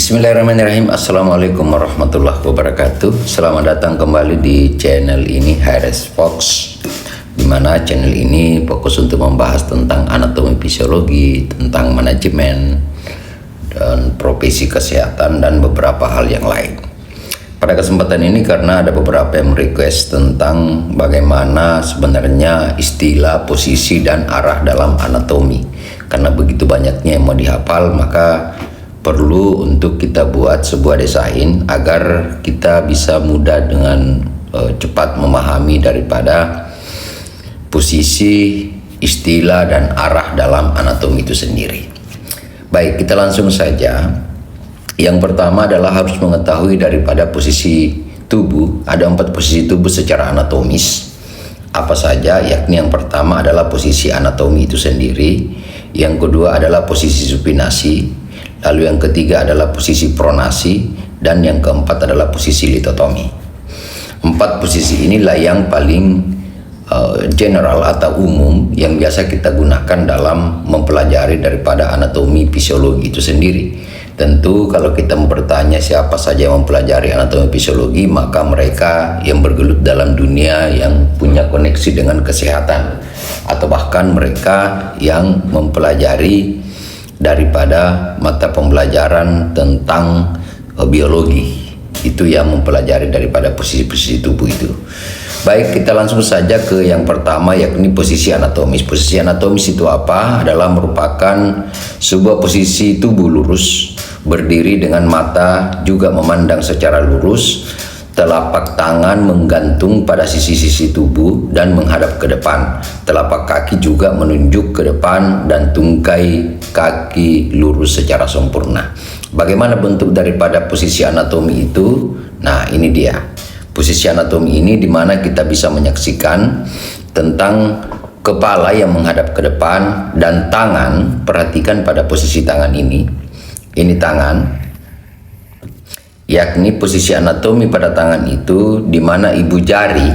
Bismillahirrahmanirrahim. Assalamualaikum warahmatullahi wabarakatuh. Selamat datang kembali di channel ini, HRS Fox, dimana channel ini fokus untuk membahas tentang anatomi fisiologi, tentang manajemen dan profesi kesehatan dan beberapa hal yang lain. Pada kesempatan ini karena ada beberapa yang request tentang bagaimana sebenarnya istilah, posisi, dan arah dalam anatomi. Karena begitu banyaknya yang mau dihafal, maka perlu untuk kita buat sebuah desain agar kita bisa mudah dengan cepat memahami daripada posisi, istilah, dan arah dalam anatomi itu sendiri. Baik, kita langsung saja. Yang pertama adalah harus mengetahui daripada posisi tubuh. Ada 4 posisi tubuh secara anatomis. Apa saja? Yakni yang pertama adalah posisi anatomi itu sendiri. Yang kedua adalah posisi supinasi. Lalu yang ketiga adalah posisi pronasi, dan yang keempat adalah posisi litotomi. 4 posisi inilah yang paling general atau umum yang biasa kita gunakan dalam mempelajari daripada anatomi fisiologi itu sendiri. Tentu kalau kita bertanya siapa saja yang mempelajari anatomi fisiologi, maka mereka yang bergelut dalam dunia yang punya koneksi dengan kesehatan, atau bahkan mereka yang mempelajari daripada mata pembelajaran tentang biologi, itu yang mempelajari daripada posisi-posisi tubuh itu. Baik, kita langsung saja ke yang pertama, yakni posisi anatomis. Posisi anatomis itu apa? Adalah merupakan sebuah posisi tubuh lurus, berdiri dengan mata juga memandang secara lurus, telapak tangan menggantung pada sisi-sisi tubuh dan menghadap ke depan. Telapak kaki juga menunjuk ke depan dan tungkai kaki lurus secara sempurna. Bagaimana bentuk daripada posisi anatomi itu? Nah, ini dia. Posisi anatomi ini di mana kita bisa menyaksikan tentang kepala yang menghadap ke depan dan tangan. Perhatikan pada posisi tangan ini. Ini tangan. Yakni posisi anatomi pada tangan itu di mana ibu jari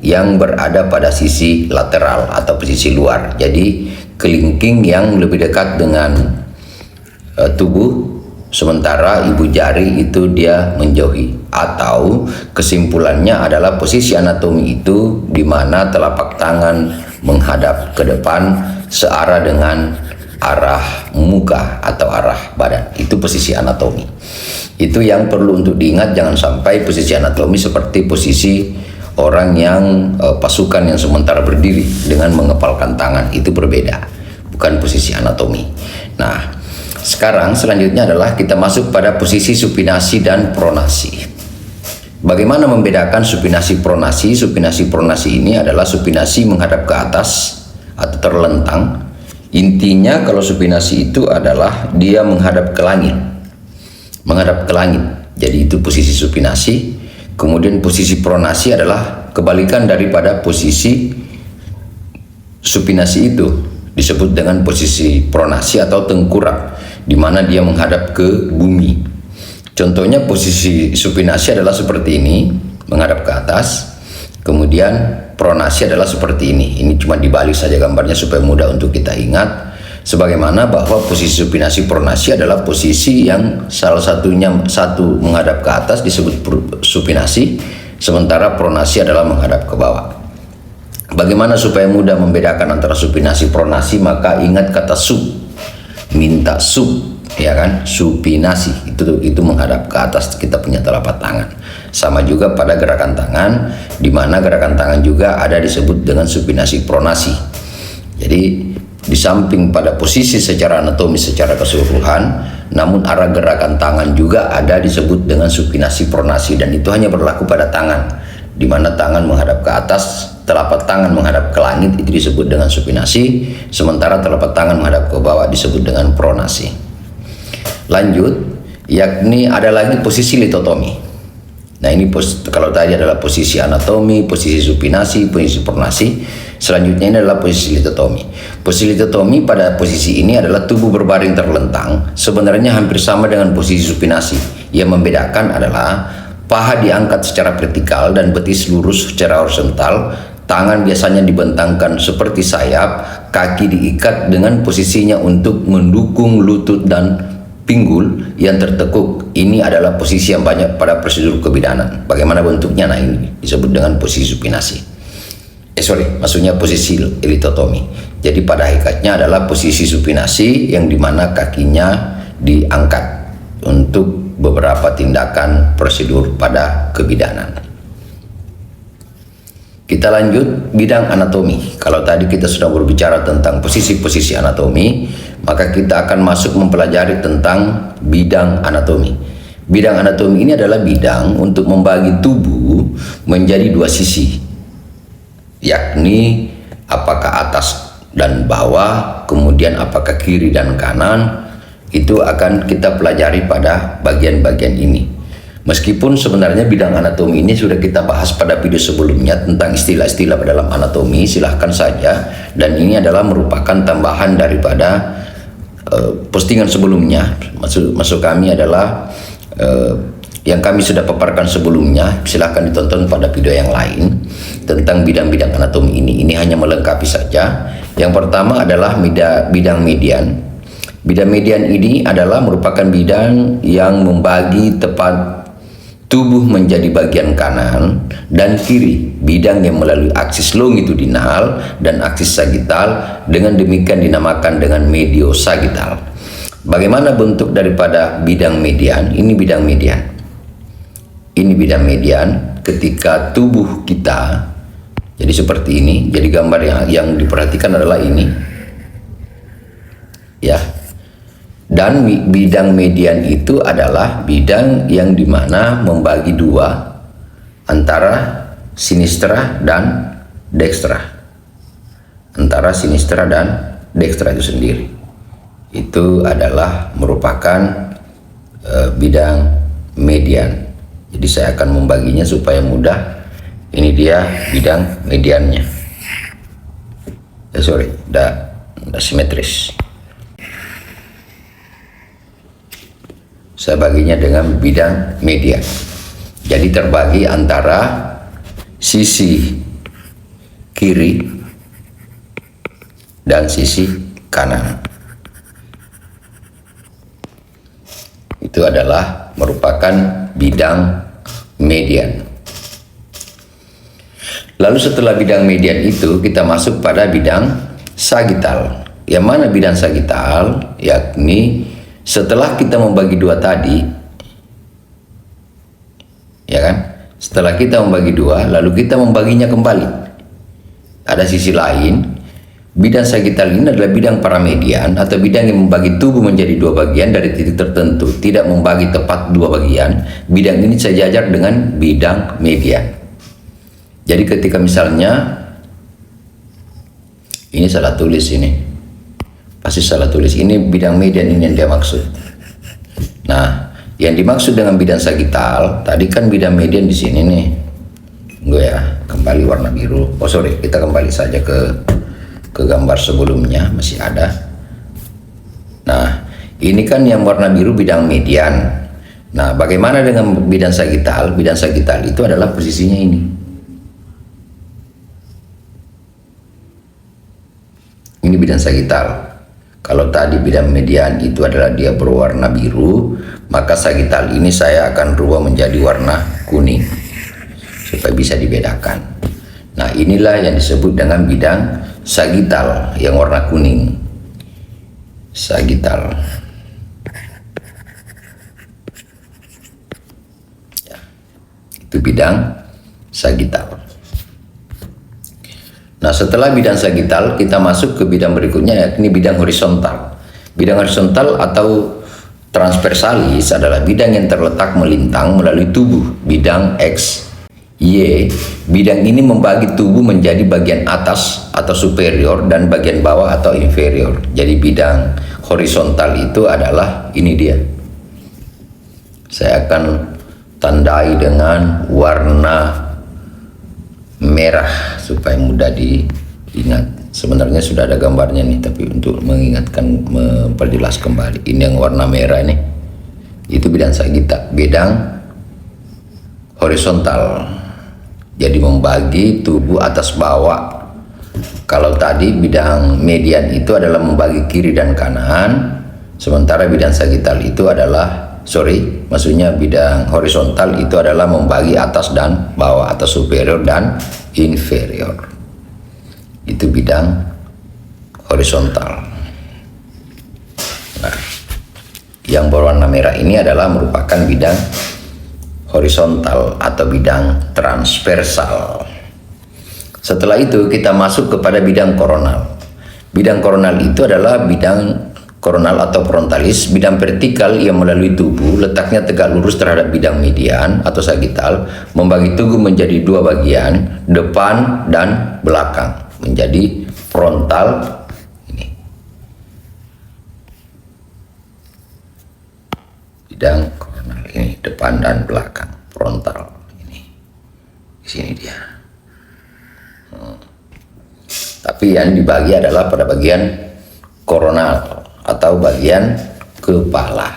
yang berada pada sisi lateral atau posisi luar. Jadi kelingking yang lebih dekat dengan tubuh, sementara ibu jari itu dia menjauhi. Atau kesimpulannya adalah posisi anatomi itu di mana telapak tangan menghadap ke depan searah dengan arah muka atau arah badan. Itu posisi anatomi. Itu yang perlu untuk diingat, jangan sampai posisi anatomi seperti posisi orang yang pasukan yang sementara berdiri dengan mengepalkan tangan. Itu berbeda, bukan posisi anatomi. Nah, sekarang selanjutnya adalah kita masuk pada posisi supinasi dan pronasi. Bagaimana membedakan supinasi pronasi? Supinasi pronasi ini adalah supinasi menghadap ke atas atau terlentang. Intinya kalau supinasi itu adalah dia menghadap ke langit. Menghadap ke langit. Jadi itu posisi supinasi. Kemudian posisi pronasi adalah kebalikan daripada posisi supinasi itu. Disebut dengan posisi pronasi atau tengkurap, di mana dia menghadap ke bumi. Contohnya posisi supinasi adalah seperti ini, menghadap ke atas. Kemudian pronasi adalah seperti ini. Ini cuma dibalik saja gambarnya supaya mudah untuk kita ingat. Sebagaimana bahwa posisi supinasi pronasi adalah posisi yang salah satunya satu menghadap ke atas disebut supinasi, sementara pronasi adalah menghadap ke bawah. Bagaimana supaya mudah membedakan antara supinasi pronasi? Maka ingat kata sup, minta sup, ya kan? Supinasi itu menghadap ke atas kita punya telapak tangan. Sama juga pada gerakan tangan, di mana gerakan tangan juga ada disebut dengan supinasi pronasi. Jadi di samping pada posisi secara anatomis secara keseluruhan, namun arah gerakan tangan juga ada disebut dengan supinasi pronasi, dan itu hanya berlaku pada tangan, di mana tangan menghadap ke atas, telapak tangan menghadap ke langit itu disebut dengan supinasi, sementara telapak tangan menghadap ke bawah disebut dengan pronasi. Lanjut, yakni ada lagi posisi litotomi. Nah, ini kalau tadi adalah posisi anatomi, posisi supinasi, posisi pronasi. Selanjutnya ini adalah posisi litotomi. Posisi litotomi pada posisi ini adalah tubuh berbaring terlentang. Sebenarnya hampir sama dengan posisi supinasi. Yang membedakan adalah paha diangkat secara vertikal dan betis lurus secara horizontal. Tangan biasanya dibentangkan seperti sayap, kaki diikat dengan posisinya untuk mendukung lutut dan pinggul yang tertekuk. Ini adalah posisi yang banyak pada prosedur kebidanan. Bagaimana bentuknya? Nah, ini disebut dengan posisi supinasi. Maksudnya posisi litotomi. Jadi pada hakikatnya adalah posisi supinasi yang dimana kakinya diangkat untuk beberapa tindakan prosedur pada kebidanan. Kita lanjut bidang anatomi. Kalau tadi kita sudah berbicara tentang posisi-posisi anatomi, maka kita akan masuk mempelajari tentang bidang anatomi. Bidang anatomi ini adalah bidang untuk membagi tubuh menjadi dua sisi, yakni apakah atas dan bawah, kemudian apakah kiri dan kanan. Itu akan kita pelajari pada bagian-bagian ini. Meskipun sebenarnya bidang anatomi ini sudah kita bahas pada video sebelumnya tentang istilah-istilah dalam anatomi, silahkan saja. Dan ini adalah merupakan tambahan daripada postingan sebelumnya. Maksud kami adalah yang kami sudah paparkan sebelumnya, silahkan ditonton pada video yang lain tentang bidang-bidang anatomi ini. Ini hanya melengkapi saja. Yang pertama adalah bidang median. Bidang median ini adalah merupakan bidang yang membagi tepat tubuh menjadi bagian kanan dan kiri, bidang yang melalui aksis longitudinal dan aksis sagital, dengan demikian dinamakan dengan mediosagital. Bagaimana bentuk daripada bidang median? Ini bidang median. Ini bidang median ketika tubuh kita jadi seperti ini. Jadi gambar yang diperhatikan adalah ini, ya. Dan bidang median itu adalah bidang yang dimana membagi dua antara sinistra dan dekstra. Antara sinistra dan dekstra itu sendiri. Itu adalah merupakan bidang median. Jadi saya akan membaginya supaya mudah. Ini dia bidang mediannya. Udah simetris. Saya baginya dengan bidang median. Jadi terbagi antara sisi kiri dan sisi kanan. Itu adalah merupakan bidang median. Lalu setelah bidang median itu kita masuk pada bidang sagital. Yang mana bidang sagital? Yakni setelah kita membagi dua tadi, ya kan? Setelah kita membagi dua, lalu kita membaginya kembali. Ada sisi lain, bidang sagital ini adalah bidang paramedian atau bidang yang membagi tubuh menjadi dua bagian dari titik tertentu, tidak membagi tepat dua bagian. Bidang ini saya jajar dengan bidang median. Jadi ketika misalnya, ini salah tulis ini. Pasti salah tulis. Ini bidang median, ini yang dia maksud. Nah, yang dimaksud dengan bidang sagital tadi kan bidang median di sini nih. Gue ya, kembali warna biru. Kita kembali saja ke gambar sebelumnya, masih ada. Nah, ini kan yang warna biru bidang median. Nah, bagaimana dengan bidang sagital? Bidang sagital itu adalah posisinya ini. Ini bidang sagital. Kalau tadi bidang median itu adalah dia berwarna biru, maka sagital ini saya akan rubah menjadi warna kuning supaya bisa dibedakan. Nah, inilah yang disebut dengan bidang sagital yang warna kuning. Sagital. Ya, itu bidang sagital. Nah, setelah bidang sagital kita masuk ke bidang berikutnya, yakni bidang horizontal. Bidang horizontal atau transversalis adalah bidang yang terletak melintang melalui tubuh, bidang X, Y. Bidang ini membagi tubuh menjadi bagian atas atau superior dan bagian bawah atau inferior. Jadi bidang horizontal itu adalah ini dia. Saya akan tandai dengan warna merah supaya mudah diingat. Sebenarnya sudah ada gambarnya nih, tapi untuk mengingatkan, memperjelas kembali, ini yang warna merah nih, itu bidang sagital, bidang horizontal. Jadi membagi tubuh atas bawah. Kalau tadi bidang median itu adalah membagi kiri dan kanan, Sementara bidang sagital itu adalah, maksudnya bidang horizontal itu adalah membagi atas dan bawah atau superior dan inferior. Itu bidang horizontal. Nah, yang berwarna merah ini adalah merupakan bidang horizontal atau bidang transversal. Setelah itu kita masuk kepada bidang koronal. Bidang koronal itu adalah bidang koronal atau frontalis, bidang vertikal yang melalui tubuh, letaknya tegak lurus terhadap bidang median atau sagital, membagi tubuh menjadi dua bagian, depan dan belakang, menjadi frontal. Ini bidang koronal, ini depan dan belakang, frontal. Ini di sini dia. Tapi yang dibagi adalah pada bagian koronal atau bagian kepala.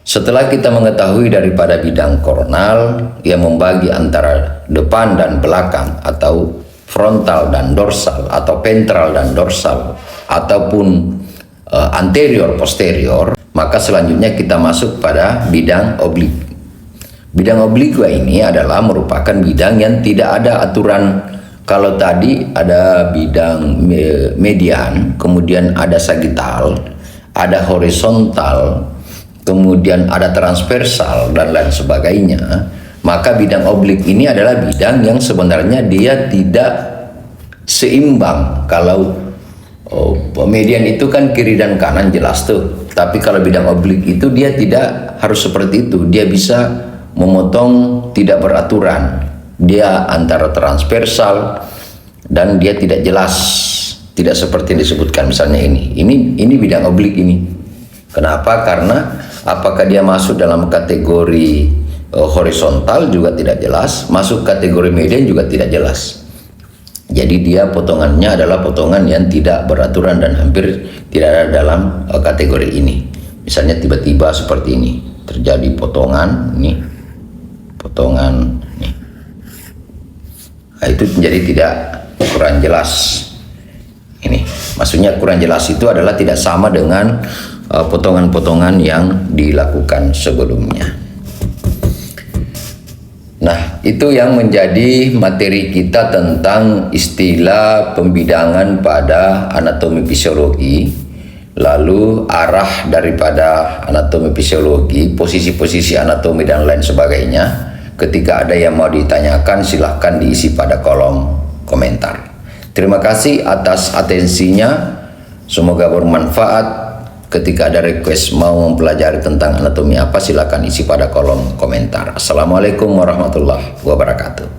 Setelah kita mengetahui daripada bidang koronal yang membagi antara depan dan belakang atau frontal dan dorsal atau ventral dan dorsal ataupun anterior posterior, maka selanjutnya kita masuk pada bidang oblik. Bidang obliqua ini adalah merupakan bidang yang tidak ada aturan. Kalau tadi ada bidang median, kemudian ada sagital, ada horizontal, kemudian ada transversal dan lain sebagainya, maka bidang oblik ini adalah bidang yang sebenarnya dia tidak seimbang. Kalau median itu kan kiri dan kanan jelas tuh, tapi kalau bidang oblik itu dia tidak harus seperti itu, dia bisa memotong tidak beraturan. Dia antara transversal dan dia tidak jelas, tidak seperti yang disebutkan misalnya ini bidang oblik ini. Kenapa? Karena apakah dia masuk dalam kategori horizontal juga tidak jelas, masuk kategori median juga tidak jelas. Jadi dia potongannya adalah potongan yang tidak beraturan dan hampir tidak ada dalam kategori ini. Misalnya tiba-tiba seperti ini terjadi potongan ini, potongan ini. Nah, itu menjadi tidak kurang jelas. Ini maksudnya kurang jelas itu adalah tidak sama dengan potongan-potongan yang dilakukan sebelumnya. Nah, itu yang menjadi materi kita tentang istilah pembidangan pada anatomi fisiologi, lalu arah daripada anatomi fisiologi, posisi-posisi anatomi dan lain sebagainya. Ketika ada yang mau ditanyakan, silahkan diisi pada kolom komentar. Terima kasih atas atensinya. Semoga bermanfaat. Ketika ada request mau mempelajari tentang anatomi apa, silahkan isi pada kolom komentar. Assalamualaikum warahmatullahi wabarakatuh.